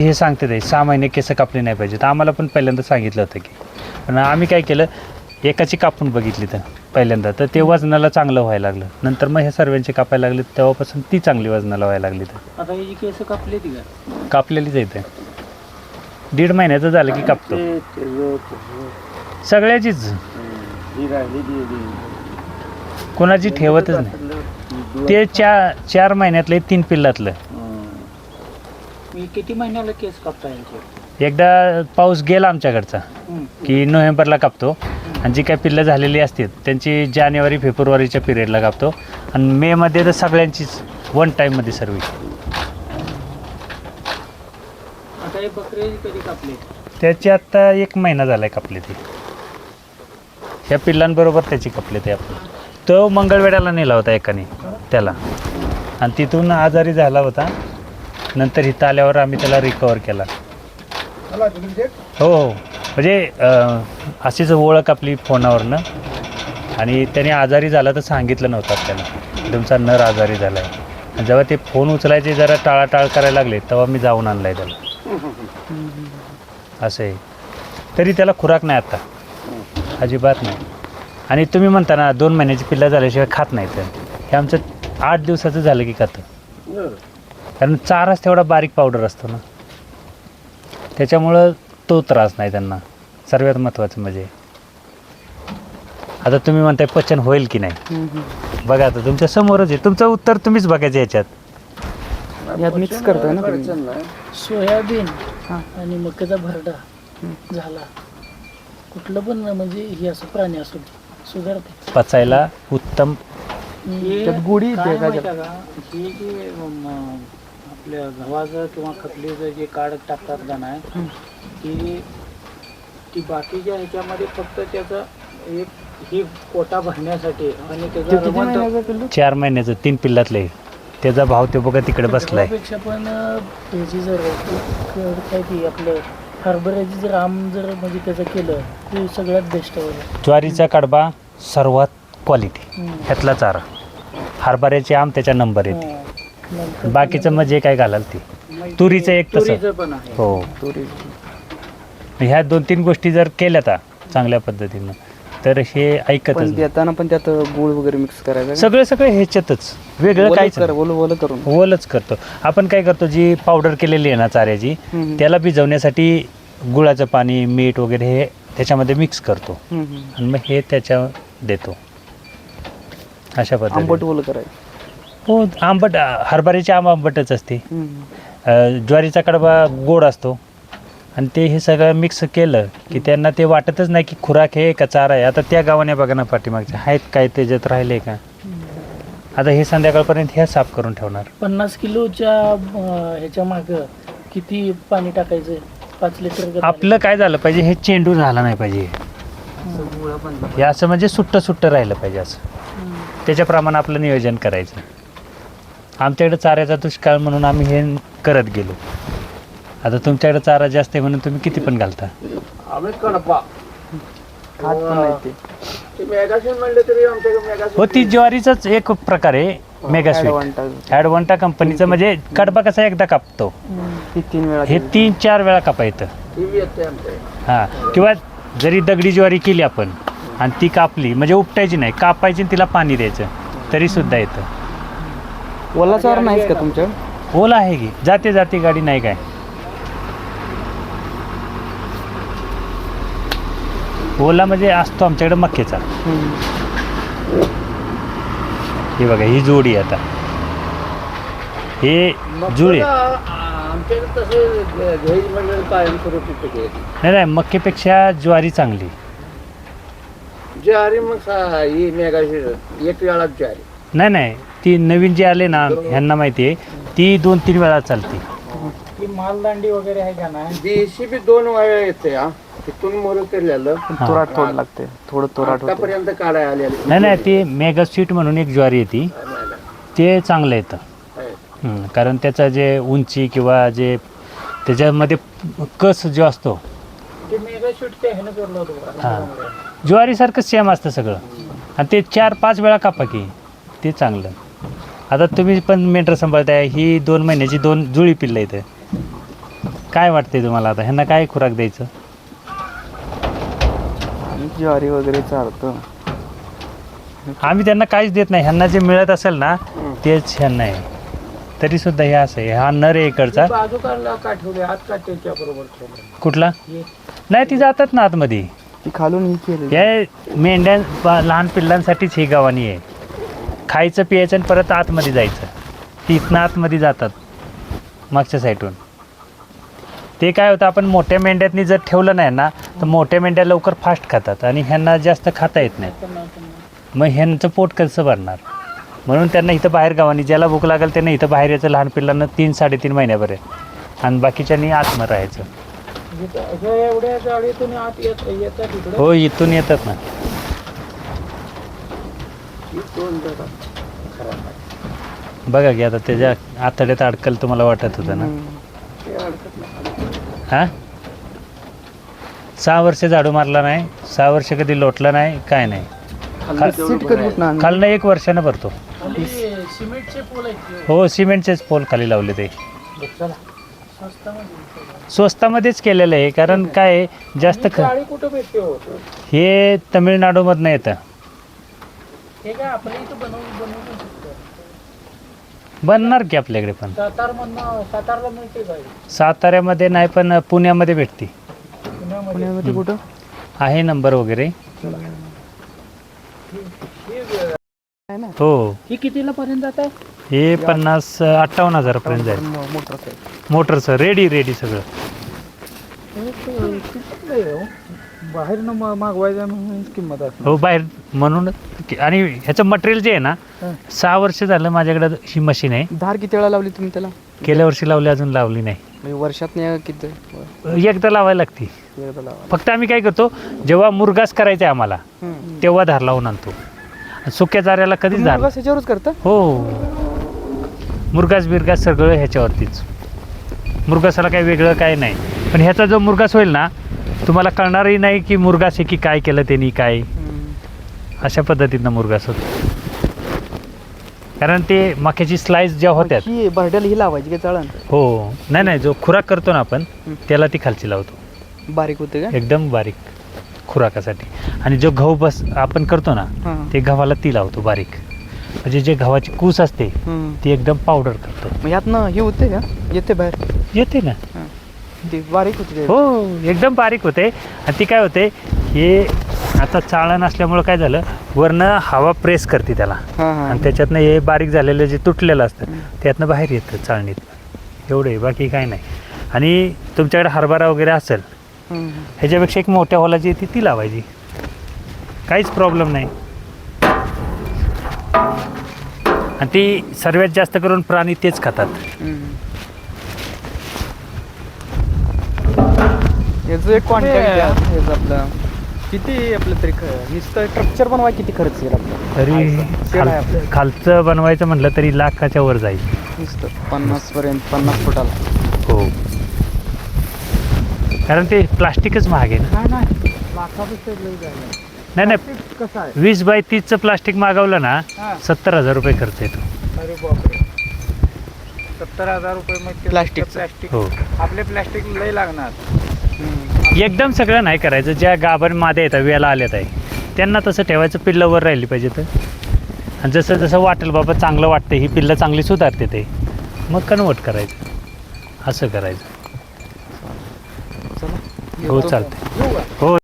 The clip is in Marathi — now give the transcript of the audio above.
हे सांगते ते 6 महिने केस कापले नाही पाहिजे. तर आम्हाला पण पहिल्यांदा सांगितलं होतं की, पण आम्ही काय केलं, एकाची कापून बघितली तर पहिल्यांदा, तर ते वजनाला चांगलं व्हायला लागलं. नंतर मग हे सर्वांचे कापायला लागले, तेव्हापासून ती चांगली वजनाला व्हायला लागली. तर आता ही केस कापली ती का? कापलेलीच येते. 1.5 महिन्याचं झालं की कापतो सगळ्याचीच. कोणाची ठेवतच नाही. ते 4 महिन्यातले 3 पिल्लातलं. मी किती महिन्याला केस कापता यांचे? एकदा पाऊस गेला आमच्याकडचा की नोव्हेंबरला कापतो, आणि जी काही पिल्लं झालेली असतात त्यांची जानेवारी फेब्रुवारीच्या पिरियडला कापतो, आणि मेमध्ये तर सगळ्यांचीच वन टाईममध्ये सर्व. आता हे बकरे कधी कापले? त्याची आत्ता 1 महिना झाला आहे कापले ते. ह्या पिल्लांबरोबर त्याची कापले ते आपण. तो मंगळवेढ्याला नेला होता एकाने त्याला, आणि तिथून आजारी झाला होता. नंतर इथं आल्यावर आम्ही त्याला रिकवर केला. हो हो, म्हणजे अशीच ओळख आपली फोनावरनं, आणि त्याने आजारी झाला तर सांगितलं नव्हतं आपल्याला, तुमचा नर आजारी झाला आहे. आणि जेव्हा ते फोन उचलायचे जरा टाळाटाळ करायला लागले, तेव्हा मी जाऊन आणला आहे त्याला. असं आहे. तरी त्याला खुराक नाही आता, अजिबात नाही. आणि तुम्ही म्हणता ना 2 महिन्याची पिल्ला झाल्याशिवाय खात नाही, तर हे आमचं 8 दिवसाचं झालं की खातं. कारण चाराच तेवढा बारीक पावडर असतो ना, त्याच्यामुळं तो त्रास नाही त्यांना. सर्वात महत्त्वाचं म्हणजे आता तुम्ही म्हणताय पचन होईल की नाही, बघा आता तुमच्या समोरच आहे. तुमचं उत्तर तुम्हीच बघायचं याच्यात. यात मिक्स करतोय ना. सोयाबीन आणि मक्याचा भरडा झाला, कुठलं पण म्हणजे हे असं प्राणी असो सुधारते. पचायला उत्तम. त्यात गुढी काय येते माहिती का, हे जे आपल्या गव्हाचं किंवा खपलीचं जे काढ टाकतात का नाही, ती बाकीच्या ह्याच्यामध्ये फक्त त्याचं एक ही कोटा भरण्यासाठी, आणि त्याचा 4 महिन्याचं 3 पिल्लातले त्याचा भाव ते बघा तिकडे बसलाय. पेक्षा पण ह्याची जर काय ती आपलं हरभऱ्याची जर जर म्हणजे त्याचं केलं ते सगळ्यात बेस्ट आहे. ज्वारीचा कडबा सर्वात क्वालिटी, ह्यातला चारा. हरभऱ्याचे आम त्याच्या नंबर येते. बाकीचं मग जे काय घालाल ते. तुरीचं एक तसं पण आहे. हो. ह्या 2-3 गोष्टी जर केल्या तर चांगल्या पद्धतीनं, तर हे ऐकतच पण नाही. देताना पण त्यात गुळ वगैरे मिक्स करायचं. सगळं ह्याच्यातच, वेगळं काहीच नाही. ओलं करून ओलच करतो आपण. काय करतो, जी पावडर केलेली आहे ना चाऱ्याची, त्याला भिजवण्यासाठी गुळाचं पाणी, मीठ वगैरे हे त्याच्यामध्ये मिक्स करतो, आणि मग हे त्याच्या देतो अशा आंबट पद्धतीने. ओलं करायचं. हो, आंबट. हरभऱ्याची आंबटच असते. ज्वारीचा कडबा गोड असतो, आणि ते हे सगळं मिक्स केलं की त्यांना ते वाटतच नाही की खुराक हे का चारा आहे. आता त्या गावाने बघा ना पाठीमागच्या आहेत काय त्याच्यात राहिले का. आता हे संध्याकाळपर्यंत ह्या साफ करून ठेवणार. 50 किलोच्या ह्याच्या मागं किती पाणी टाकायचं? 5 लिटर. आपलं काय झालं पाहिजे, हे चेंडू झाला नाही पाहिजे, हे असं म्हणजे सुट्ट राहिलं पाहिजे. असं त्याच्याप्रमाणे आपलं नियोजन करायचं. आमच्याकडे चाऱ्याचा दुष्काळ म्हणून आम्ही हे करत गेलो. आता तुमच्याकडे चारा जास्त आहे म्हणून तुम्ही किती पण घालता. हो, ती ज्वारीचाच एक प्रकार आहे मेगास्वीट. ॲडवांटा कंपनीचं. म्हणजे कडबा कसा एकदा कापतो, ही 3 वेळा हे 3-4 वेळा कापायचं. हां, किंवा जरी दगडी ज्वारी केली आपण आणि ती कापली, म्हणजे उपटायची नाही, कापायची आणि तिला पाणी द्यायचं तरी सुद्धा येतं. ओला चारा नाहीच का तुमच्या? ओला आहे की, जाते गाडी नाही काय. ओला म्हणजे असतो आमच्याकडे मक्याचा. हे बघा, ही जोडी आता, हे जुळे. नाही, मक्यापेक्षा ज्वारी चांगली. ज्वारी मग ही मेगाशी एक वेळा ज्वारी. नाही, ती नवीन जी आले ना, ह्यांना माहिती आहे, ती 2-3 वेळा चालते. ती मालदांडी वगैरे आहे का नाही? देशी बी 2 वेळा येते. तिथून मोर केलेलं तुराट थोडं लागते, थोडं तुराट होतं. आतापर्यंत काढाय आलेली नाही, ती मेगास्वीट म्हणून एक ज्वारी येते, ते चांगलं येतं. कारण त्याचा जे उंची किंवा जे त्याच्यामध्ये कस जो असतो, ते मेगाशूट ते ह्यानं करलं होतं. हां, ज्वारीसारखं सेम असतं सगळं, आणि ते 4-5 वेळा कापा की ते चांगलं. आता तुम्ही पण मेंढरं सांभाळताय, ही 2 महिन्याची 2 जुळी पिल्लं इथं. काय वाटते तुम्हाला आता ह्यांना काय खुराक द्यायचं? ज्वारी वगैरे चालतं. आम्ही त्यांना काहीच देत नाही. ह्यांना जे मिळत असेल ना तेच ह्यांना आहे. तरी सुद्धा हे असं आहे. हा नर आहे इकडचा. बाजू काढला का ठेवले आत का त्याच्या बरोबर ठेवलं कुठला? हे नाही ती जातात ना आतमध्ये. ती खालून ही केली. हे मेंढ्या लहान पिल्लांसाठीच ही गव्हाणी आहे. खायचं प्यायचं आणि परत आतमध्ये जायचं. ती इथनं आतमध्ये जातात मागच्या साईडून. ते काय होतं आपण मोठ्या मेंढ्यातनी जर ठेवलं नाही ना तर मोठ्या मेंढ्या लवकर फास्ट खातात आणि ह्यांना जास्त खाता येत नाही. मग ह्यांचं पोट कसं भरणार? म्हणून त्यांना इथं बाहेर गावानी ज्याला भूक लागेल त्यांना इथं बाहेर यायचं लहान पिल्लांना 3-3.5 महिन्याभर आहे आणि बाकीच्यांनी आतमध्ये राहायचं. एवढ्या गाडीतून आत येतात इकडे. हो इथून येतात ना. बघा की आता त्याच्या आतड्यात अडकल तुम्हाला वाटत होतं ना. हा 6 वर्ष झाडू मारला नाही, 6 वर्ष कधी लोटला नाही, काय नाही. सीट कधी कुठं आणली? खालनं 1 वर्षानं भरतो. आणि सिमेंटचे पोल आहेत ते. हो सिमेंटचेच पोल खाली लावले ते. स्वस्तामध्ये. स्वस्तामध्येच केलेलं आहे कारण काय आहे, जास्त गाडी कुठं भेटते हो? हे तमिळनाडूमधनं येतं. हे काय आपल्या इथं बनवू शकतो. बनणार की आपल्याकडे पण. सातारला मिळते काय? साताऱ्यामध्ये नाही पण पुण्यामध्ये भेटते. पुण्यामध्ये कुठं? आहे नंबर वगैरे. हो ही कितीला पर्यंत जात आहे? हे 50-58 पर्यंत जाईल. मोटरसायकल. मोटरचं रेडी सगळं. बाहेरनं मागवायचं म्हणून किंमत असते. हो बाहेर म्हणून. आणि ह्याचं मटेरियल जे आहे ना 6 वर्ष झालं माझ्याकडं ही मशीन आहे. धार किती वेळा लावली तुम्ही त्याला? गेल्या वर्षी लावली, अजून लावली नाही. म्हणजे वर्षात नाही किती एकदा लावायला लागते. एकदा लावा. फक्त आम्ही काय करतो जेव्हा मुरगास करायचा आहे आम्हाला तेव्हा धार लावून आणतो. सुक्या चाऱ्याला कधीच धार. बस ह्याच्यावरच करता? हो मुरगास बिरगास सगळं ह्याच्यावरतीच. मुरगासाला काही वेगळं काय नाही. पण ह्याचा जो मुरगास होईल ना तुम्हाला कळणारही नाही की मुरगास आहे की काय केलं त्यांनी काय. अशा पद्धतीनं मुरगास होतो. कारण ते मक्याची स्लाइस ज्या होत्या. ही बरड्याला ही लावायची काय चाळण? हो नाही जो खुराक करतो ना आपण त्याला ती खालची लावतो. बारीक होते का? एकदम बारीक खुराकासाठी. आणि जो गहू बस आपण करतो ना ते गव्हाला ती लावतो बारीक. म्हणजे जे गव्हाची कूस असते ती एकदम पावडर करतो. मग यातनं हे होते का? येते बाहेर? येते ना. ते बारीक होते. हो एकदम बारीक होते. आणि ती काय होते हे आता चाळण असल्यामुळं काय झालं वरनं हवा प्रेस करते त्याला आणि त्याच्यातनं हे बारीक झालेलं जे तुटलेलं असतं त्यातनं बाहेर येतं चाळणीत. एवढे बाकी काय नाही. आणि तुमच्याकडे हरभरा वगैरे असेल ह्याच्यापेक्षा एक मोठ्या हॉलाची येते ती लावायची. काहीच प्रॉब्लेम नाही. आणि ती सर्वात जास्त करून प्राणी तेच खातात. याचं एक कॉन्टॅक्ट आपलं किती आपलं तरी नुसतं स्ट्रक्चर बनवाय किती खर्च येईल आपलं? खालचं बनवायचं म्हटलं तरी लाखाच्या वर जाईल नुसतं 50 फुटाला. हो कारण ते प्लास्टिकच महाग आहे ना. नाही कसं आहे? 20 बाय 30चं प्लास्टिक मागवलं ना 70,000 रुपये खर्च येतो. अरे बापरे. 70,000 रुपये मग प्लास्टिक. हो आपले प्लास्टिक लय लागणार. एकदम सगळं नाही करायचं. ज्या गाभण मादे येतात वेळेला आल्यात आहे त्यांना तसं ठेवायचं. पिल्लं वर राहिली पाहिजे तर. आणि जसं जसं वाटेल बाबा चांगलं वाटतं ही पिल्लं चांगली सुधारते ते मग कन्वर्ट करायचं. असं करायचं. हो चालतंय. हो